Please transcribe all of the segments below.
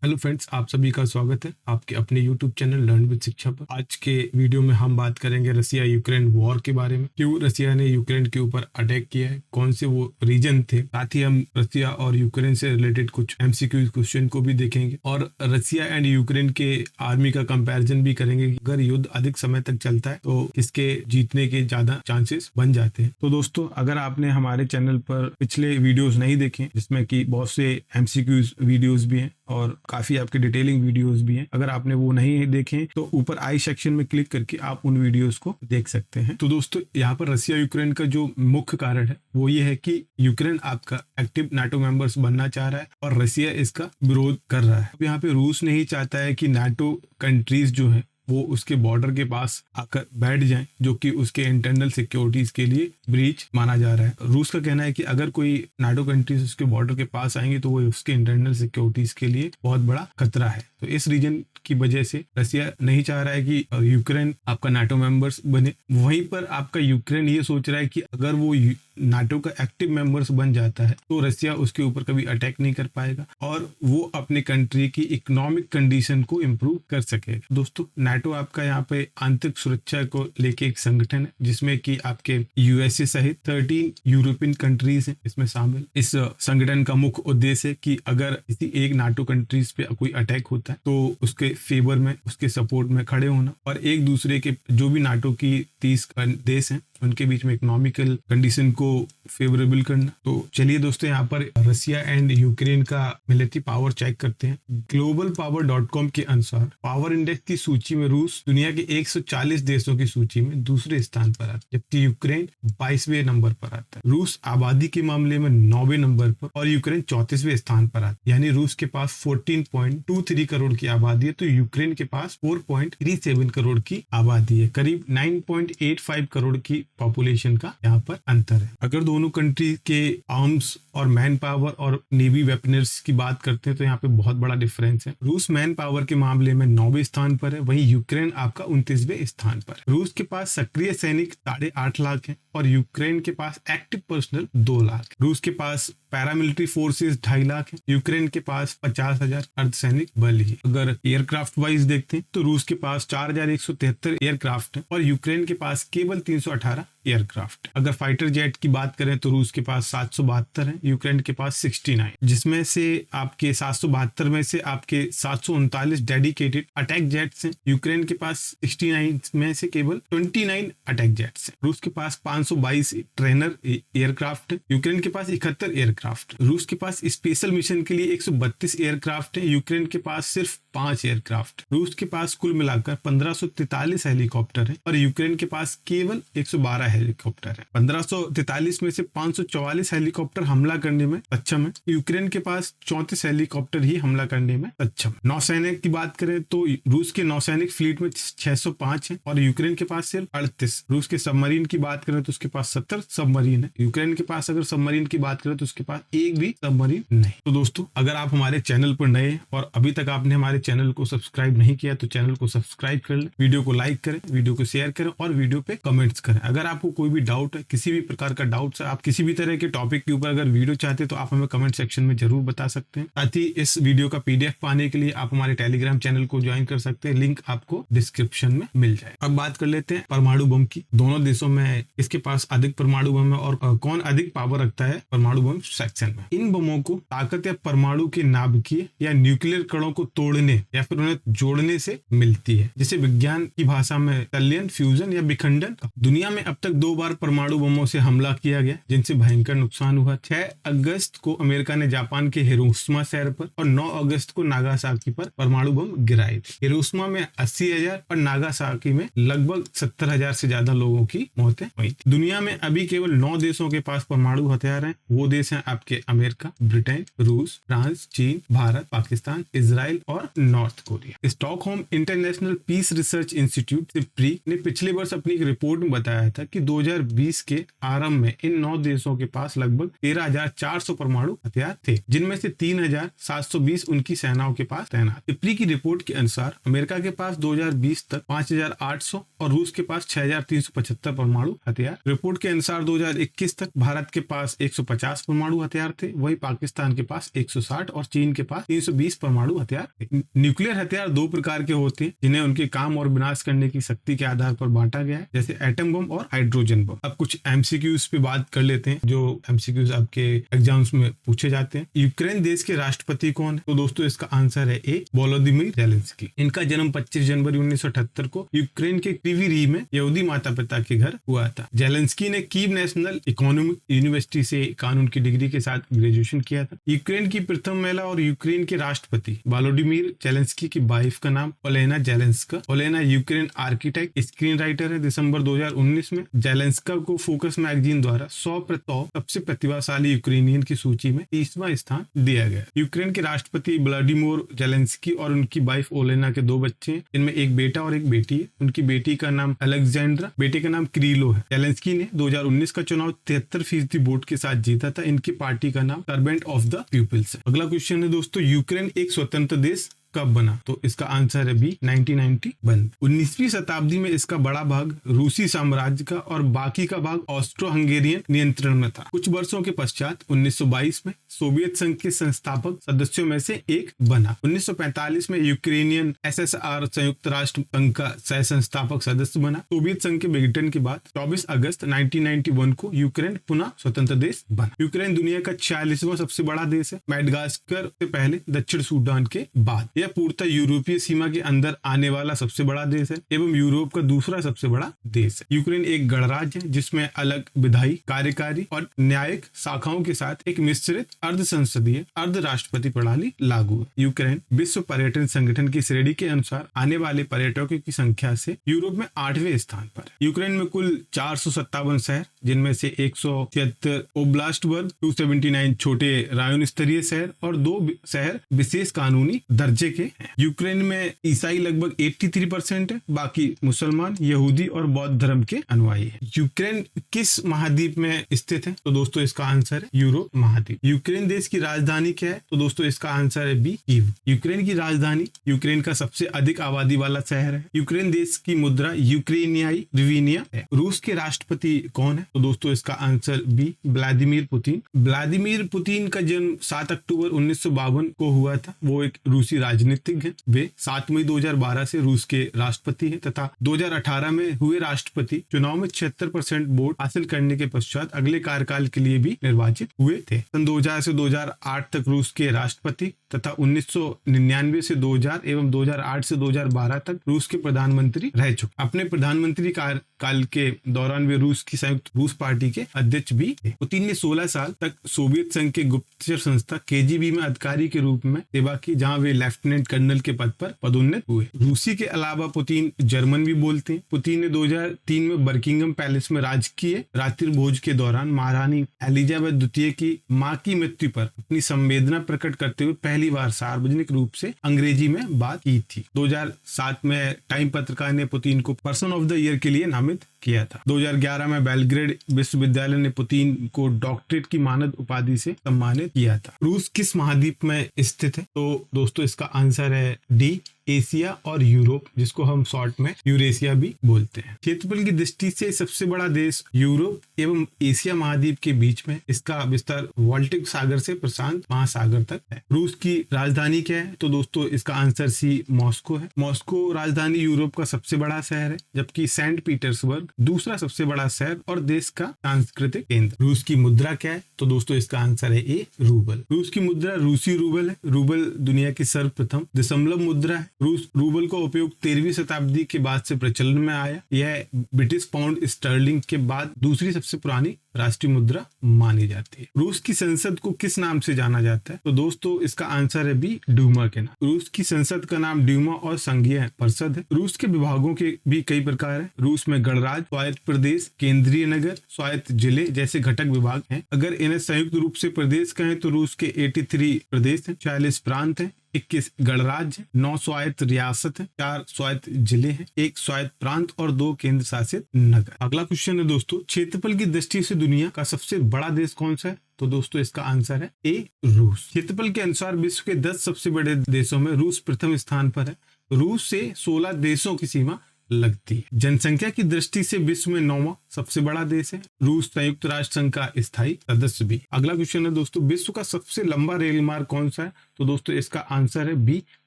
Hello friends, आप सभी का स्वागत है आपके अपने यूट्यूब चैनल लर्न विद शिक्षा पर। आज के वीडियो में हम बात करेंगे रसिया यूक्रेन वॉर के बारे में। क्यों रसिया ने यूक्रेन के ऊपर अटैक किया है, कौन से वो रीजन थे। साथ ही हम रसिया और यूक्रेन से रिलेटेड कुछ एमसीक्यू क्वेश्चन को भी देखेंगे और रसिया एंड यूक्रेन के आर्मी का कंपैरिजन भी करेंगे। अगर युद्ध अधिक समय तक चलता है तो इसके जीतने के ज्यादा चांसेस बन जाते हैं। तो दोस्तों, अगर आपने हमारे चैनल पर पिछले वीडियोज नहीं देखे जिसमें कि बहुत से एमसीक्यू वीडियोज भी हैं और काफी आपके डिटेलिंग वीडियोस भी हैं, अगर आपने वो नहीं देखे तो ऊपर आई सेक्शन में क्लिक करके आप उन वीडियोस को देख सकते हैं। तो दोस्तों, यहाँ पर रसिया यूक्रेन का जो मुख्य कारण है वो ये है कि यूक्रेन आपका एक्टिव नाटो मेंबर्स बनना चाह रहा है और रसिया इसका विरोध कर रहा है। अब यहाँ पे रूस नहीं चाहता है कि नाटो कंट्रीज जो है वो उसके बॉर्डर के पास आकर बैठ जाएं, जो कि उसके इंटरनल सिक्योरिटीज के लिए ब्रीच माना जा रहा है। रूस का कहना है कि अगर कोई नाटो कंट्रीज उसके बॉर्डर के पास आएंगे तो वो उसके इंटरनल सिक्योरिटीज के लिए बहुत बड़ा खतरा है। तो इस रीजन की वजह से रसिया नहीं चाह रहा है कि यूक्रेन आपका नाटो मेंबर्स बने। वहीं पर आपका यूक्रेन ये सोच रहा है कि अगर वो नाटो का एक्टिव मेंबर्स बन जाता है तो रसिया उसके ऊपर कभी अटैक नहीं कर पाएगा और वो अपने कंट्री की इकोनॉमिक कंडीशन को इम्प्रूव कर सकेगा। दोस्तों, नाटो आपका यहाँ पे आंतरिक सुरक्षा को लेके एक संगठन है जिसमें कि आपके यूएसए सहित 13 यूरोपियन कंट्रीज हैं इसमें शामिल। इस संगठन का मुख्य उद्देश्य है कि अगर किसी एक नाटो कंट्रीज पे कोई अटैक होता है तो उसके फेवर में, उसके सपोर्ट में खड़े होना और एक दूसरे के जो भी नाटो की 30 देश हैं उनके बीच में इकोनॉमिकल कंडीशन को फेवरेबल करना। तो चलिए दोस्तों, यहाँ पर रसिया एंड यूक्रेन का मिलिट्री पावर चेक करते हैं। globalpower.com के अनुसार पावर इंडेक्स की सूची में रूस दुनिया के 140 देशों की सूची में दूसरे स्थान पर आता है, जबकि यूक्रेन 22वें नंबर पर आता है। रूस आबादी के मामले में 9वें नंबर पर और यूक्रेन 34वें स्थान पर आता है। यानी रूस के पास 14.23 करोड़ की आबादी है तो यूक्रेन के पास 4.37 करोड़ की आबादी है। करीब 9.85 करोड़ की पॉपुलेशन का यहाँ पर अंतर है। अगर दोनों कंट्री के आर्म्स और मैन पावर और नेवी वेपनर्स की बात करते हैं तो यहाँ पे बहुत बड़ा डिफरेंस है। रूस मैन पावर के मामले में 9वें स्थान पर है, वहीं यूक्रेन आपका 29वें स्थान पर है। रूस के पास सक्रिय सैनिक 8.5 लाख है और यूक्रेन के पास एक्टिव पर्सनल 2 लाख। रूस के पास पैरामिलिट्री फोर्सेस 2.5 लाख है, यूक्रेन के पास 50,000 अर्धसैनिक बल ही। अगर एयरक्राफ्ट वाइज देखते हैं तो रूस के पास 4,173 एयरक्राफ्ट है और यूक्रेन के पास केवल 318 एयरक्राफ्ट। अगर फाइटर जेट की बात करें तो रूस के पास 772 है, यूक्रेन के पास 69, जिसमें से आपके 772 में से आपके 739 डेडिकेटेड अटैक जेट्स हैं। यूक्रेन के पास 69 में से केवल 29 अटैक जेट्स हैं। रूस के पास 522 ट्रेनर एयरक्राफ्ट है, यूक्रेन के पास 71 एयरक्राफ्ट। रूस के पास स्पेशल मिशन के लिए 132 एयरक्राफ्ट है, यूक्रेन के पास सिर्फ 5 एयरक्राफ्ट। रूस के पास कुल मिलाकर 1543 हेलीकॉप्टर है और यूक्रेन के पास केवल 112 हेलीकॉप्टर है। 1543 में से 544 हेलीकॉप्टर हमला करने में सक्षम है, यूक्रेन के पास 34 हेलीकॉप्टर ही हमला करने में सक्षम। नौसैनिक की बात करें तो रूस के नौसैनिक फ्लीट में 605 है और यूक्रेन के पास सिर्फ 38। रूस के सबमरीन की बात करें तो उसके पास 70 सबमरीन है, यूक्रेन के पास अगर सबमरीन की बात करें तो उसके पास एक भी सबमरीन नहीं। तो दोस्तों, अगर आप हमारे चैनल पर नए और अभी तक आपने हमारे चैनल को सब्सक्राइब नहीं किया तो चैनल को सब्सक्राइब कर लें, वीडियो को लाइक करें, वीडियो को शेयर करें और वीडियो पे कमेंट्स करें। अगर आपको कोई भी डाउट है, किसी भी प्रकार का डाउट है, आप किसी भी तरह के टॉपिक के ऊपर अगर वीडियो चाहते हैं तो आप हमें कमेंट सेक्शन में जरूर बता सकते हैं। साथ ही इस वीडियो का पीडीएफ पाने के लिए आप हमारे टेलीग्राम चैनल को ज्वाइन कर सकते हैं, लिंक आपको डिस्क्रिप्शन में मिल जाए। अब बात कर लेते हैं परमाणु बम की। दोनों देशों में इसके पास अधिक परमाणु बम है और कौन अधिक पावर रखता है परमाणु बम सेक्शन में। इन बमों को ताकत या परमाणु के नाभिकीय या न्यूक्लियर कणों को तोड़ने या फिर उन्हें जोड़ने से मिलती है, जिसे विज्ञान की भाषा में संलयन, फ्यूजन या विखंडन। दुनिया में अब तक 2 बार परमाणु बमों से हमला किया गया जिनसे भयंकर नुकसान हुआ। 6 अगस्त को अमेरिका ने जापान के हिरोशिमा शहर पर और 9 अगस्त को नागासाकी पर परमाणु बम गिराए थे। हिरोशिमा में 80,000 और नागासाकी में लगभग 70,000 से ज्यादा लोगों की मौतें हुई थी। दुनिया में अभी केवल 9 देशों के पास परमाणु हथियार हैं। वो देश हैं आपके अमेरिका, ब्रिटेन, रूस, फ्रांस, चीन, भारत, पाकिस्तान, इजराइल और North Korea. Stockholm International Peace Research Institute SIPRI ने पिछले वर्ष अपनी एक रिपोर्ट में बताया था कि 2020 के आरंभ में इन 9 देशों के पास लगभग 13,400 परमाणु हथियार थे, जिनमें से 3,720 उनकी सेनाओं के पास तैनात। सिप्री की रिपोर्ट के अनुसार अमेरिका के पास 2020 तक 5,800 और रूस के पास 6,375 परमाणु हथियार। रिपोर्ट के अनुसार 2021 तक भारत के पास 150 परमाणु हथियार थे, वही पाकिस्तान के पास 160 और चीन के पास 320 परमाणु हथियार थे। न्यूक्लियर हथियार दो प्रकार के होते हैं, जिन्हें उनके काम और विनाश करने की शक्ति के आधार पर बांटा गया है, जैसे एटम बम और हाइड्रोजन बम। अब कुछ एमसीक्यूज पे बात कर लेते हैं, जो एमसीक्यूज आपके एग्जाम्स में पूछे जाते हैं। यूक्रेन देश के राष्ट्रपति कौन है? तो दोस्तों इसका आंसर है ए, वोलोदिमीर जेलेंस्की। इनका जन्म 25 जनवरी 1978 को यूक्रेन के क्रीवी रीह में यहूदी माता पिता के घर हुआ था। जेलेंस्की ने कीव नेशनल इकोनॉमिक यूनिवर्सिटी से कानून की डिग्री के साथ ग्रेजुएशन किया था। यूक्रेन की प्रथम महिला और यूक्रेन के राष्ट्रपति वोलोदिमीर जेलेंस्की की वाइफ का नाम ओलेना जेलेंस्का। ओलेना यूक्रेन आर्किटेक्ट, स्क्रीन राइटर है। दिसंबर 2019 में जेलेंस्का को फोकस मैगजीन द्वारा 100 सबसे प्रतिभाशाली यूक्रेनियन की सूची में 30वां स्थान दिया गया। यूक्रेन के राष्ट्रपति व्लादिमीर जेलेंस्की और उनकी वाइफ ओलेना के 2 बच्चे हैं, इनमें एक बेटा और एक बेटी है। उनकी बेटी का नाम अलेक्जेंड्रा, बेटे का नाम क्रीलो है। जेलेंस्की ने 2019 का चुनाव 73% वोट के साथ जीता था। इनकी पार्टी का नाम सर्वेंट ऑफ द पीपल्स है। अगला क्वेश्चन है दोस्तों, यूक्रेन एक स्वतंत्र देश कब बना? तो इसका आंसर है बी, 1991। 19वीं शताब्दी में इसका बड़ा भाग रूसी साम्राज्य का और बाकी का भाग ऑस्ट्रो हंगेरियन नियंत्रण में था। कुछ वर्षों के पश्चात 1922 में सोवियत संघ के संस्थापक सदस्यों में से एक बना। 1945 में यूक्रेनियन एसएसआर संयुक्त राष्ट्र संघ का सह संस्थापक सदस्य बना। सोवियत संघ के विघटन के बाद 24 अगस्त 1991 को यूक्रेन पुनः स्वतंत्र देश बना। यूक्रेन दुनिया का 46वां सबसे बड़ा देश है, मैडागास्कर से पहले दक्षिण सूडान के बाद। यह पूर्णतः यूरोपीय सीमा के अंदर आने वाला सबसे बड़ा देश है एवं यूरोप का दूसरा सबसे बड़ा देश है। यूक्रेन एक गणराज्य है जिसमें अलग विधायी, कार्यकारी और न्यायिक शाखाओं के साथ एक मिश्रित अर्ध संसदीय अर्ध राष्ट्रपति प्रणाली लागू है। यूक्रेन विश्व पर्यटन संगठन की श्रेणी के अनुसार आने वाले पर्यटकों की संख्या से यूरोप में 8वें स्थान पर। यूक्रेन में कुल 457 शहर, जिनमें से 176 ओब्लास्ट वर्ग, 279 छोटे रायन स्तरीय शहर और 2 शहर विशेष कानूनी दर्जे के हैं। यूक्रेन में ईसाई लगभग 83% है, बाकी मुसलमान, यहूदी और बौद्ध धर्म के अनुयायी हैं। यूक्रेन किस महाद्वीप में स्थित है? तो दोस्तों इसका आंसर है यूरोप महाद्वीप। यूक्रेन देश की राजधानी क्या है? तो दोस्तों इसका आंसर है बी, कीव। यूक्रेन की राजधानी यूक्रेन का सबसे अधिक आबादी वाला शहर है। यूक्रेन देश की मुद्रा यूक्रेनियाई रिवीनिया है। रूस के राष्ट्रपति कौन है? तो दोस्तों इसका answer B, Vladimir Putin. Vladimir Putin का जन्म 7 अक्टूबर 1952 को हुआ था। वो एक रूसी राजनीतिज्ञ हैं। वे 7 मई 2012 से रूस के राष्ट्रपति हैं तथा 2018 में हुए राष्ट्रपति चुनाव में 76% वोट हासिल करने के पश्चात अगले कार्यकाल के लिए भी निर्वाचित हुए थे। सन 2000 से 2008 तक रूस के राष्ट्रपति तथा 1999 से 2000 एवं 2008 से 2012 तक रूस के प्रधानमंत्री रह चुके। अपने प्रधानमंत्री कार्यकाल के दौरान वे रूस की संयुक्त रूस पार्टी के अध्यक्ष भी थे। पुतिन ने 16 साल तक सोवियत संघ के गुप्तचर संस्था केजीबी में अधिकारी के रूप में सेवा की, जहां वे लेफ्टिनेंट कर्नल के पद पर पदोन्नत हुए। रूसी के अलावा पुतिन जर्मन भी बोलते हैं। पुतिन ने 2003 में बर्किंघम पैलेस में राजकीय रात्रि भोज के दौरान महारानी एलिजाबेथ द्वितीय की मां की मृत्यु पर अपनी संवेदना प्रकट करते हुए पहली बार सार्वजनिक रूप से अंग्रेजी में बात की थी। 2007 में टाइम पत्रकार ने पुतिन को पर्सन ऑफ द ईयर के लिए नामित किया था। 2011 में बेलग्रेड विश्वविद्यालय ने पुतिन को डॉक्टरेट की मानद उपाधि से सम्मानित किया था। रूस किस महाद्वीप में स्थित है? तो दोस्तों इसका आंसर है डी, एशिया और यूरोप, जिसको हम शॉर्ट में यूरेशिया भी बोलते हैं। क्षेत्रफल की दृष्टि से सबसे बड़ा देश यूरोप एवं एशिया महाद्वीप के बीच में। इसका विस्तार बाल्टिक सागर से प्रशांत महासागर तक है। रूस की राजधानी क्या है? तो दोस्तों इसका आंसर सी, मॉस्को है। मॉस्को राजधानी यूरोप का सबसे बड़ा शहर है, जबकि सेंट पीटर्सबर्ग दूसरा सबसे बड़ा शहर और देश का सांस्कृतिक केंद्र। रूस की मुद्रा क्या है? तो दोस्तों इसका आंसर है ए, रूबल। रूस की मुद्रा रूसी रूबल है। रूबल दुनिया की सर्वप्रथम दशमलव मुद्रा है। रूस रूबल का उपयोग 13वीं शताब्दी के बाद से प्रचलन में आया। यह ब्रिटिश पाउंड स्टर्लिंग के बाद दूसरी सबसे पुरानी राष्ट्रीय मुद्रा मानी जाती है। रूस की संसद को किस नाम से जाना जाता है? तो दोस्तों इसका आंसर है बी, डूमा के नाम। रूस की संसद का नाम डूमा और संघीय परिषद है। रूस के विभागों के भी कई प्रकार है। रूस में गणराज्य, स्वायत्त प्रदेश, केंद्रीय नगर, स्वायत्त जिले जैसे घटक विभाग हैं। अगर इन्हें संयुक्त रूप से प्रदेश कहें तो रूस के 83 प्रदेश हैं, 40 प्रांत हैं। 21 गणराज्य, 9 स्वायत्त रियासत है, 4 स्वायत्त जिले हैं, 1 स्वायत्त प्रांत और 2 केंद्र शासित नगर। अगला क्वेश्चन है दोस्तों, क्षेत्रफल की दृष्टि से दुनिया का सबसे बड़ा देश कौन सा है? तो दोस्तों इसका आंसर है ए, रूस। क्षेत्रफल के अनुसार विश्व के 10 सबसे बड़े देशों में रूस प्रथम स्थान पर है। रूस से 16 देशों की सीमा लगती है। जनसंख्या की दृष्टि से विश्व में 9वां सबसे बड़ा देश है। रूस संयुक्त राष्ट्र संघ का स्थायी सदस्य भी। अगला क्वेश्चन है दोस्तों, विश्व का सबसे लंबा रेल मार्ग कौन सा है? तो दोस्तों इसका आंसर है बी,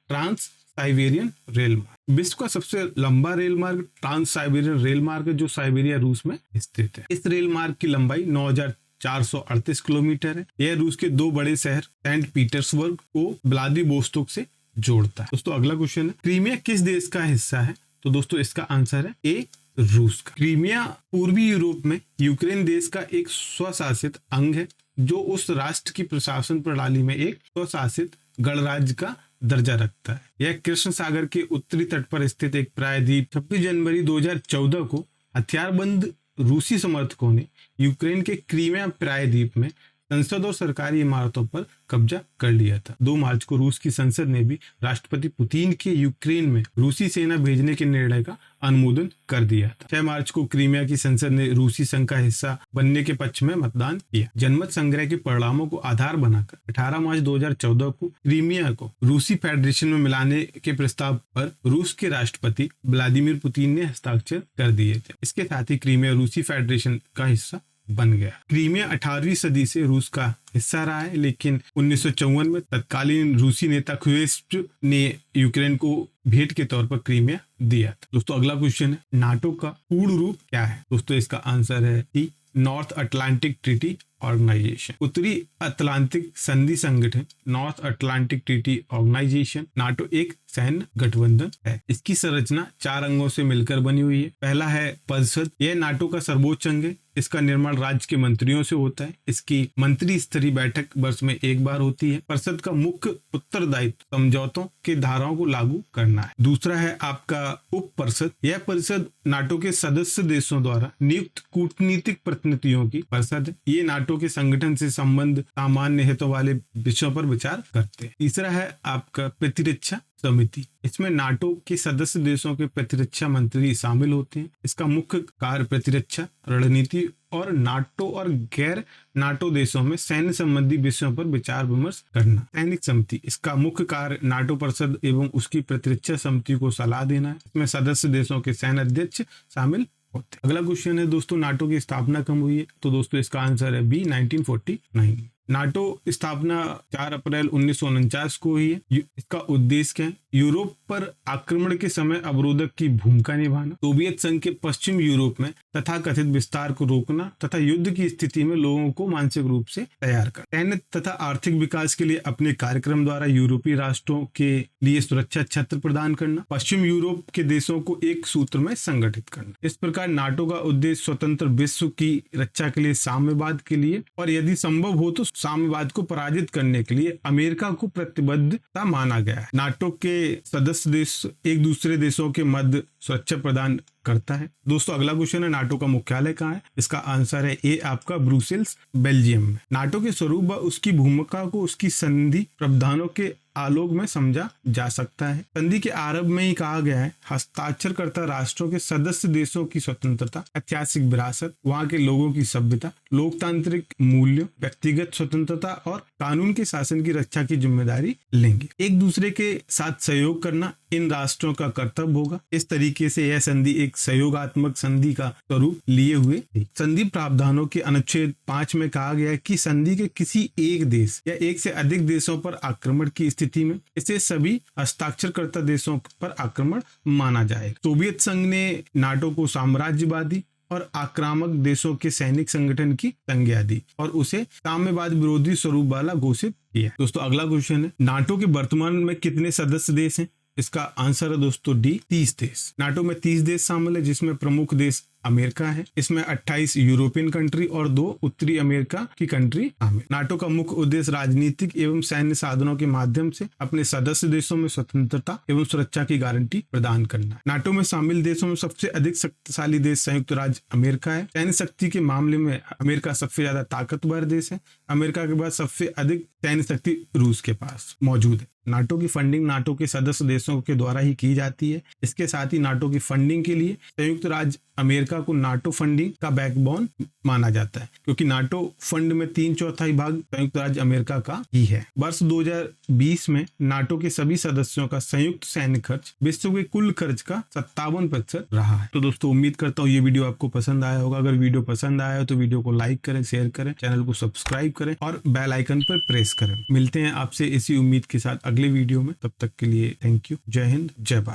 ट्रांस साइबेरियन रेल मार्ग। विश्व का सबसे लंबा रेल मार्ग ट्रांस साइबेरियन रेल मार्ग है, जो साइबेरिया रूस में स्थित है। इस रेल मार्ग की लंबाई 9438 किलोमीटर है। यह रूस के 2 बड़े शहर सेंट पीटर्सबर्ग को व्लादिवोस्तोक से जोड़ता है। दोस्तों अगला क्वेश्चन है, क्रीमिया किस देश का हिस्सा है? तो दोस्तों इसका आंसर है ए, रूस का। क्रीमिया पूर्वी यूरोप में यूक्रेन देश का एक स्वशासित अंग है, जो उस राष्ट्र की प्रशासन प्रणाली में एक स्वशासित गणराज्य का दर्जा रखता है। यह कृष्ण सागर के उत्तरी तट पर स्थित एक प्रायद्वीप। 26 जनवरी 2014 को हथियारबंद रूसी समर्थकों ने यूक्रेन के क्रीमिया प्रायद्वीप में संसद और सरकारी इमारतों पर कब्जा कर लिया था। 2 मार्च को रूस की संसद ने भी राष्ट्रपति पुतिन के यूक्रेन में रूसी सेना भेजने के निर्णय का अनुमोदन कर दिया था। 6 मार्च को क्रीमिया की संसद ने रूसी संघ का हिस्सा बनने के पक्ष में मतदान किया। जनमत संग्रह के परिणामों को आधार बनाकर 18 मार्च 2014 को क्रीमिया को रूसी फेडरेशन में मिलाने के प्रस्ताव पर रूस के राष्ट्रपति व्लादिमीर पुतिन ने हस्ताक्षर कर दिए थे। इसके साथ ही क्रीमिया रूसी फेडरेशन का हिस्सा बन गया। क्रीमिया 18वीं सदी से रूस का हिस्सा रहा है, लेकिन 1954 में तत्कालीन रूसी नेता ख्रुश्चेव ने यूक्रेन को भेंट के तौर पर क्रीमिया दिया था। दोस्तों अगला क्वेश्चन है, नाटो का पूर्ण रूप क्या है? दोस्तों इसका आंसर है E, North Atlantic Treaty Organisation. उत्तरी अटलांटिक संधि संगठन, North Atlantic Treaty Organisation. NATO एक सैन्य गठबंधन है। इसकी संरचना 4 अंगों से मिलकर बनी हुई है। पहला है परिषद। यह नाटो का सर्वोच्च अंग है। इसका निर्माण राज्य के मंत्रियों से होता है। इसकी मंत्री स्तरीय बैठक वर्ष में 1 बार होती है। परिषद का मुख्य उत्तरदायित्व समझौतों के धाराओं को लागू करना है। दूसरा है आपका उप परिषद। यह परिषद नाटो के सदस्य देशों द्वारा नियुक्त कूटनीतिक प्रतिनिधियों की परिषद है। ये नाटो के संगठन से संबंध सामान्य हितों वाले विषयों पर विचार करते हैं। तीसरा है आपका प्रतिरक्षा समिति। इसमें नाटो के सदस्य देशों के प्रतिरक्षा मंत्री शामिल होते हैं। इसका मुख्य कार्य प्रतिरक्षा रणनीति और नाटो और गैर नाटो देशों में सैन्य संबंधी विषयों पर विचार विमर्श करना। सैनिक समिति, इसका मुख्य कार्य नाटो परिषद एवं उसकी प्रतिरक्षा समिति को सलाह देना है। इसमें सदस्य देशों के सैन्य अध्यक्ष शामिल होते हैं। अगला क्वेश्चन है दोस्तों, नाटो की स्थापना कब हुई है? तो दोस्तों इसका आंसर है बी, 1949। नाटो स्थापना 4 अप्रैल 1949 को हुई है। इसका उद्देश्य क्या है? यूरोप पर आक्रमण के समय अवरोधक की भूमिका निभाना, सोवियत संघ के पश्चिम यूरोप में तथाकथित विस्तार को रोकना तथा युद्ध की स्थिति में लोगों को मानसिक रूप से तैयार करना, सैन्य तथा आर्थिक विकास के लिए अपने कार्यक्रम द्वारा यूरोपीय राष्ट्रों के लिए सुरक्षा छत्र प्रदान करना, पश्चिम यूरोप के देशों को एक सूत्र में संगठित करना। इस प्रकार नाटो का उद्देश्य स्वतंत्र विश्व की रक्षा के लिए, साम्यवाद के लिए और यदि संभव हो तो साम्यवाद को पराजित करने के लिए अमेरिका को प्रतिबद्धता माना गया है। नाटो के सदस्य देश एक दूसरे देशों के मध्य सुरक्षा प्रदान करता है। दोस्तों अगला क्वेश्चन है, नाटो का मुख्यालय कहाँ है? इसका आंसर है ए, आपका ब्रुसेल्स, बेल्जियम में। नाटो के स्वरूप व उसकी भूमिका को उसकी संधि प्रावधानों के आलोक में समझा जा सकता है। संधि के आरंभ में ही कहा गया है, हस्ताक्षरकर्ता राष्ट्रों के सदस्य देशों की स्वतंत्रता, ऐतिहासिक विरासत, वहां के लोगों की सभ्यता, लोकतांत्रिक मूल्य, व्यक्तिगत स्वतंत्रता और कानून के शासन की रक्षा की जिम्मेदारी लेंगे। एक दूसरे के साथ सहयोग करना इन राष्ट्रों का कर्तव्य होगा। इस तरीके से यह संधि एक सहयोगात्मक संधि का स्वरूप लिए हुए थी। संधि प्रावधानों के अनुच्छेद 5 में कहा गया है कि संधि के किसी एक देश या एक से अधिक देशों पर आक्रमण की स्थिति में इसे सभी हस्ताक्षरकर्ता देशों पर आक्रमण माना जाएगा। सोवियत संघ ने नाटो को साम्राज्यवादी और आक्रामक देशों के सैनिक संगठन की संज्ञा दी और उसे साम्यवाद विरोधी स्वरूप वाला घोषित किया। दोस्तों अगला क्वेश्चन है, नाटो के वर्तमान में कितने सदस्य देश हैं? इसका आंसर है दोस्तों डी, 30 देश। नाटो में 30 देश शामिल है, जिसमें प्रमुख देश अमेरिका है। इसमें 28 यूरोपियन कंट्री और 2 उत्तरी अमेरिका की कंट्री शामिल। नाटो का मुख्य उद्देश्य राजनीतिक एवं सैन्य साधनों के माध्यम से अपने सदस्य देशों में स्वतंत्रता एवं सुरक्षा की गारंटी प्रदान करना। नाटो में शामिल देशों में सबसे अधिक शक्तिशाली देश संयुक्त राज्य अमेरिका है। सैन्य शक्ति के मामले में अमेरिका सबसे ज्यादा ताकतवर देश है। अमेरिका के बाद सबसे अधिक सैन्य शक्ति रूस के पास मौजूद है। नाटो की फंडिंग नाटो के सदस्य देशों के द्वारा ही की जाती है। इसके साथ ही नाटो की फंडिंग के लिए संयुक्त राज्य अमेरिका को नाटो फंडिंग का बैकबोन माना जाता है, क्योंकि नाटो फंड में 3/4 भाग संयुक्त राज्य अमेरिका का ही है। वर्ष 2020 में नाटो के सभी सदस्यों का संयुक्त सैन्य खर्च विश्व के कुल खर्च का 57% रहा है। तो दोस्तों उम्मीद करता हूँ ये वीडियो आपको पसंद आया होगा। अगर वीडियो पसंद आया हो तो वीडियो को लाइक करें, शेयर करें, चैनल को सब्सक्राइब करें और बेल आइकन पर प्रेस करें। मिलते हैं आपसे इसी उम्मीद के साथ अगले वीडियो में। तब तक के लिए थैंक यू। जय हिंद, जय भारत।